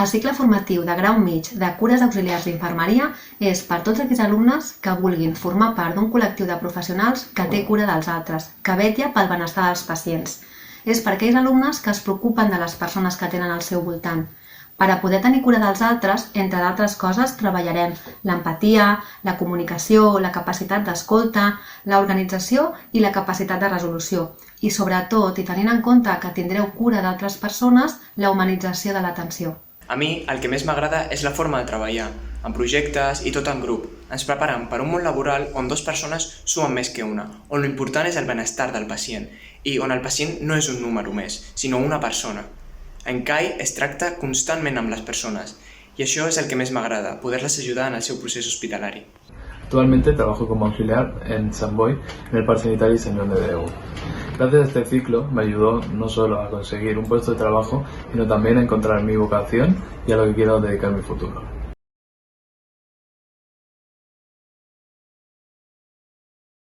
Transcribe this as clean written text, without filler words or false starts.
El cicle formatiu de grau mig de cures auxiliars d'infermeria és per tots aquells alumnes que vulguin formar part d'un col·lectiu de professionals que té cura dels altres, que vetlla pel benestar dels pacients. És per aquells alumnes que es preocupen de les persones que tenen al seu voltant. Per a poder tenir cura dels altres, entre d'altres coses, treballarem l'empatia, la comunicació, la capacitat d'escolta, l'organització i la capacitat de resolució. I sobretot, i tenint en compte que tindreu cura d'altres persones, la humanització de l'atenció. A mi el que més m'agrada és la forma de treballar, en projectes i tot en grup. Ens preparem per un món laboral on dues persones sumen més que una, on l'important és el benestar del pacient i on el pacient no és un número més, sinó una persona. En CAI es tracta constantment amb les persones y això es el que més m'agrada, poderles ayudar en el seu procés hospitalari. Actualmente trabajo como auxiliar en Sant Boi, en el Parc Sanitari Sant Joan de Déu. Gracias a este ciclo me ayudó no solo a conseguir un puesto de trabajo, sino también a encontrar mi vocación y a lo que quiero dedicar mi futuro.